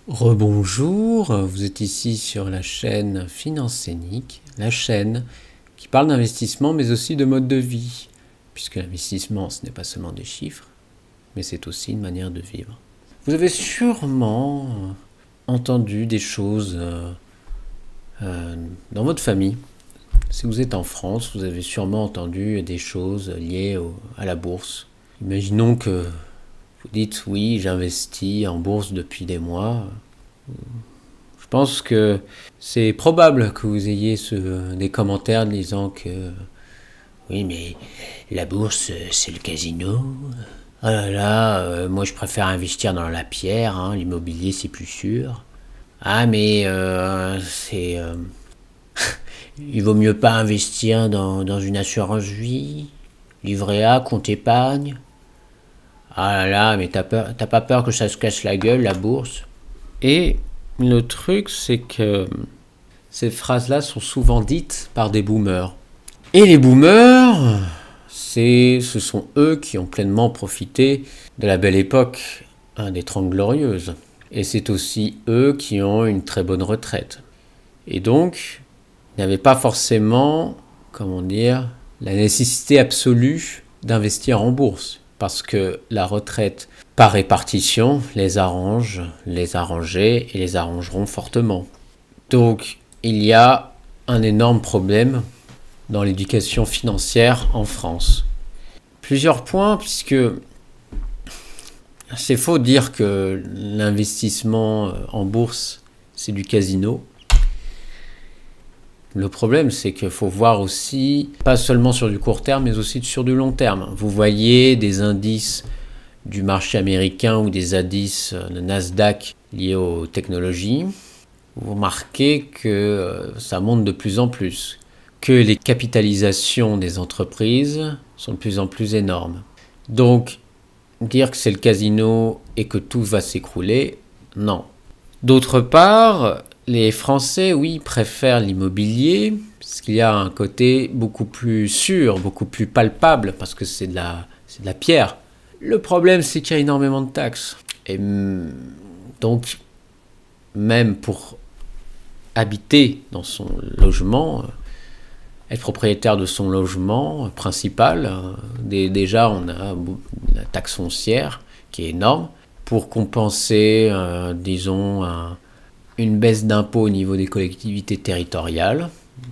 Rebonjour, vous êtes ici sur la chaîne Finance Scénique, la chaîne qui parle d'investissement mais aussi de mode de vie, puisque l'investissement ce n'est pas seulement des chiffres, mais c'est aussi une manière de vivre. Vous avez sûrement entendu des choses dans votre famille. Si vous êtes en France, vous avez sûrement entendu des choses liées à la bourse. Imaginons que vous dites oui, j'investis en bourse depuis des mois. Je pense que c'est probable que vous ayez des commentaires disant que oui, mais la bourse, c'est le casino. Oh là là, moi je préfère investir dans la pierre, hein, l'immobilier c'est plus sûr. Ah mais il vaut mieux pas investir dans une assurance vie, livret A, compte épargne. Ah là là, mais t'as pas peur que ça se casse la gueule, la bourse? Et le truc, c'est que ces phrases-là sont souvent dites par des boomers. Et les boomers, ce sont eux qui ont pleinement profité de la belle époque des 30 Glorieuses. Et c'est aussi eux qui ont une très bonne retraite. Et donc, il n'y avait pas forcément, comment dire, la nécessité absolue d'investir en bourse. Parce que la retraite par répartition les arrange, les arrangeait et les arrangeront fortement. Donc il y a un énorme problème dans l'éducation financière en France. Plusieurs points, puisque c'est faux de dire que l'investissement en bourse, c'est du casino. Le problème, c'est qu'il faut voir aussi, pas seulement sur du court terme, mais aussi sur du long terme. Vous voyez des indices du marché américain ou des indices de Nasdaq liés aux technologies. Vous remarquez que ça monte de plus en plus, que les capitalisations des entreprises sont de plus en plus énormes. Donc, dire que c'est le casino et que tout va s'écrouler, non. D'autre part, les Français, oui, préfèrent l'immobilier, parce qu'il y a un côté beaucoup plus sûr, beaucoup plus palpable, parce que c'est de la pierre. Le problème, c'est qu'il y a énormément de taxes. Et donc, même pour habiter dans son logement, être propriétaire de son logement principal, déjà on a la taxe foncière qui est énorme, pour compenser, disons, une baisse d'impôts au niveau des collectivités territoriales,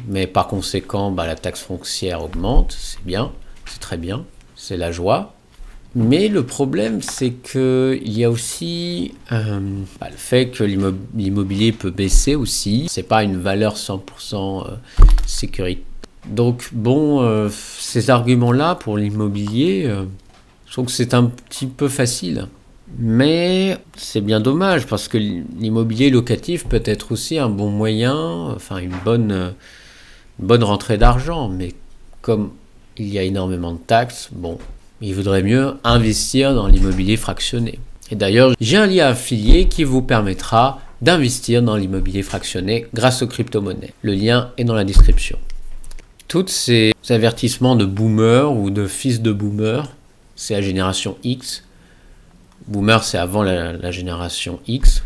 mais par conséquent, la taxe foncière augmente, c'est bien, c'est très bien, c'est la joie. Mais le problème, c'est qu'il y a aussi le fait que l'immobilier peut baisser aussi, c'est pas une valeur 100% sécurité. Donc bon, ces arguments-là pour l'immobilier, je trouve que c'est un petit peu facile. Mais c'est bien dommage parce que l'immobilier locatif peut être aussi un bon moyen, enfin une bonne rentrée d'argent. Mais comme il y a énormément de taxes, bon, il vaudrait mieux investir dans l'immobilier fractionné. Et d'ailleurs, j'ai un lien affilié qui vous permettra d'investir dans l'immobilier fractionné grâce aux crypto-monnaies. Le lien est dans la description. Tous ces avertissements de boomers ou de fils de boomers, c'est la génération X. Boomer, c'est avant la génération X.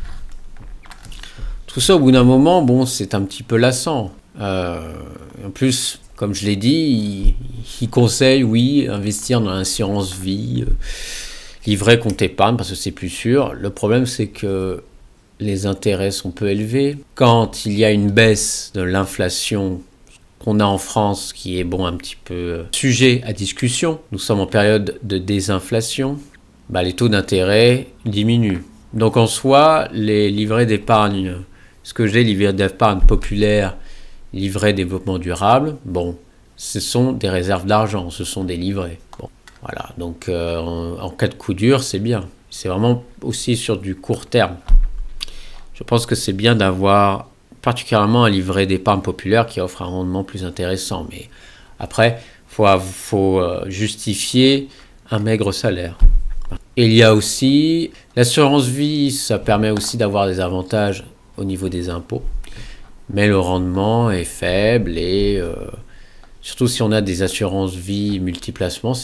Tout ça, au bout d'un moment, bon, c'est un petit peu lassant. En plus, comme je l'ai dit, il conseille, oui, investir dans l'assurance vie, livret compte épargne, parce que c'est plus sûr. Le problème, c'est que les intérêts sont peu élevés. Quand il y a une baisse de l'inflation qu'on a en France, qui est bon un petit peu sujet à discussion, nous sommes en période de désinflation, les taux d'intérêt diminuent. Donc en soi, les livrets d'épargne, ce que j'ai, livrets d'épargne populaire, livrets développement durable, bon, ce sont des réserves d'argent, ce sont des livrets. Bon, voilà, donc en cas de coup dur, c'est bien. C'est vraiment aussi sur du court terme. Je pense que c'est bien d'avoir particulièrement un livret d'épargne populaire qui offre un rendement plus intéressant. Mais après, il faut justifier un maigre salaire. Et il y a aussi l'assurance vie, ça permet aussi d'avoir des avantages au niveau des impôts. Mais le rendement est faible et surtout si on a des assurances vie multiplacement,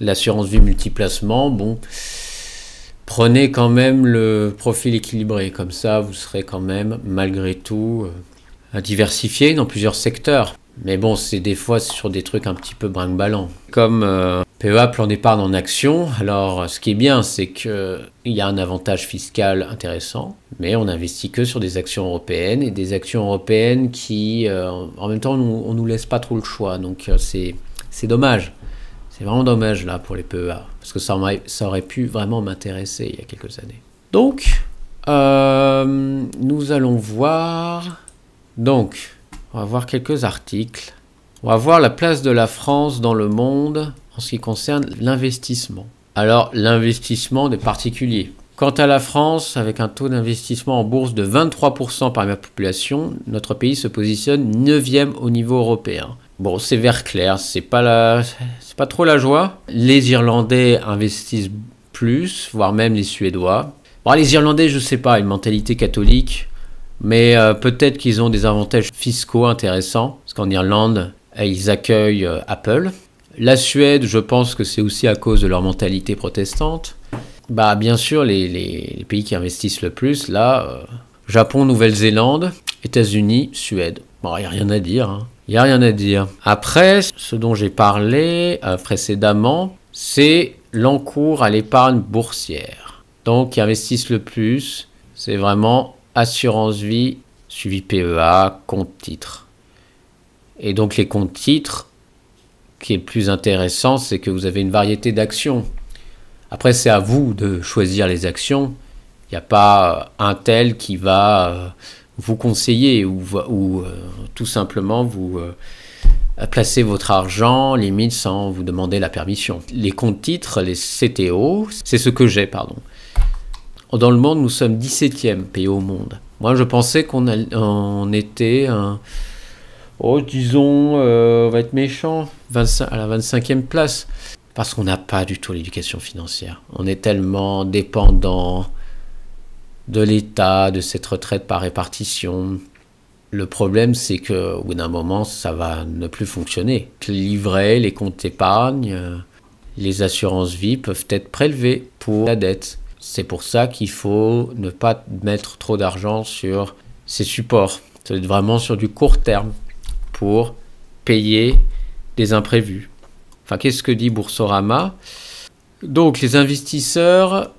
l'assurance vie multiplacement, bon, prenez quand même le profil équilibré. Comme ça, vous serez quand même, malgré tout, diversifié dans plusieurs secteurs. Mais bon, c'est des fois sur des trucs un petit peu brinque-ballant. Comme PEA, plan d'épargne en action, alors ce qui est bien, c'est qu'il y a un avantage fiscal intéressant, mais on n'investit que sur des actions européennes, et des actions européennes qui, en même temps, on nous laisse pas trop le choix. Donc c'est dommage. C'est vraiment dommage là pour les PEA, parce que ça aurait pu vraiment m'intéresser il y a quelques années. Donc, nous allons voir... Donc, on va voir quelques articles. On va voir la place de la France dans le monde en ce qui concerne l'investissement. Alors, l'investissement des particuliers. Quant à la France, avec un taux d'investissement en bourse de 23% par la population, notre pays se positionne 9e au niveau européen. Bon, c'est vert clair, c'est pas trop la joie. Les Irlandais investissent plus, voire même les Suédois. Bon, les Irlandais, je sais pas, une mentalité catholique, mais peut-être qu'ils ont des avantages fiscaux intéressants, parce qu'en Irlande, ils accueillent Apple. La Suède, je pense que c'est aussi à cause de leur mentalité protestante. Bah, bien sûr, les pays qui investissent le plus, là, Japon, Nouvelle-Zélande, États-Unis, Suède. Bon, il n'y a rien à dire, hein. Il n'y a rien à dire. Après, ce dont j'ai parlé précédemment, c'est l'encours à l'épargne boursière. Donc, qui investissent le plus, c'est vraiment assurance vie, suivi PEA, compte titre. Et donc, les comptes titres, ce qui est le plus intéressant, c'est que vous avez une variété d'actions. Après, c'est à vous de choisir les actions. Il n'y a pas un tel qui va... vous conseiller ou tout simplement vous placer votre argent limite sans vous demander la permission. Les comptes titres, les CTO, c'est ce que j'ai, pardon. Dans le monde, nous sommes 17e pays au monde. Moi, je pensais qu'on était, disons, on va être méchant, à la 25e place. Parce qu'on n'a pas du tout l'éducation financière. On est tellement dépendant de l'État, de cette retraite par répartition. Le problème, c'est qu'au bout d'un moment, ça va ne plus fonctionner. Les livrets, les comptes épargne, les assurances vie peuvent être prélevés pour la dette. C'est pour ça qu'il faut ne pas mettre trop d'argent sur ces supports. Ça doit être vraiment sur du court terme pour payer des imprévus. Enfin, qu'est-ce que dit Boursorama ? Donc, les investisseurs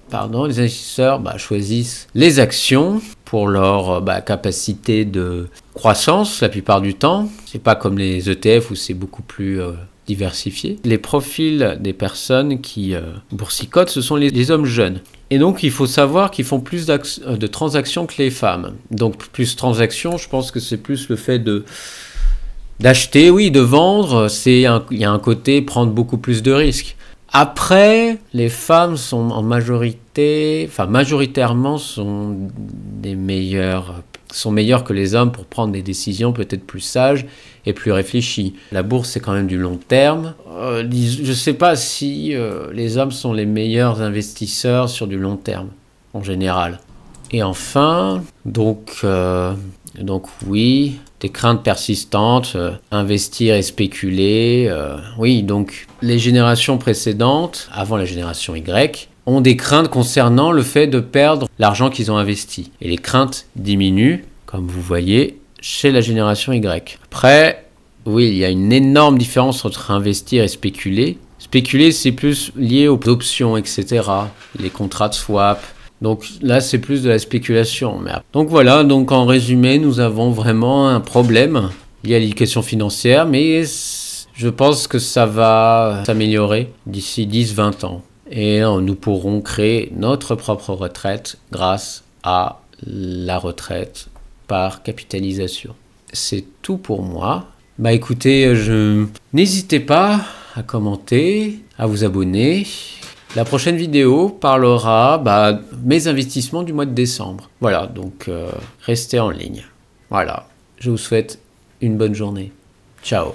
choisissent les actions pour leur capacité de croissance la plupart du temps. C'est pas comme les ETF où c'est beaucoup plus diversifié. Les profils des personnes qui boursicotent, ce sont les hommes jeunes. Et donc, il faut savoir qu'ils font plus de transactions que les femmes. Donc, plus de transactions, je pense que c'est plus le fait d'acheter, oui, de vendre. Il y a un côté prendre beaucoup plus de risques. Après, les femmes sont majoritairement sont meilleures que les hommes pour prendre des décisions peut-être plus sages et plus réfléchies. La bourse, c'est quand même du long terme. Je ne sais pas si les hommes sont les meilleurs investisseurs sur du long terme, en général. Et enfin, donc oui, des craintes persistantes, investir et spéculer. Oui, donc les générations précédentes, avant la génération Y, ont des craintes concernant le fait de perdre l'argent qu'ils ont investi. Et les craintes diminuent, comme vous voyez, chez la génération Y. Après, oui, il y a une énorme différence entre investir et spéculer. Spéculer, c'est plus lié aux options, etc., les contrats de swap. Donc là, c'est plus de la spéculation. Donc voilà, donc en résumé, nous avons vraiment un problème lié à l'éducation financière, mais je pense que ça va s'améliorer d'ici 10-20 ans. Et nous pourrons créer notre propre retraite grâce à la retraite par capitalisation. C'est tout pour moi. Écoutez, n'hésitez pas à commenter, à vous abonner. La prochaine vidéo parlera mes investissements du mois de décembre. Voilà, donc restez en ligne. Voilà, je vous souhaite une bonne journée. Ciao.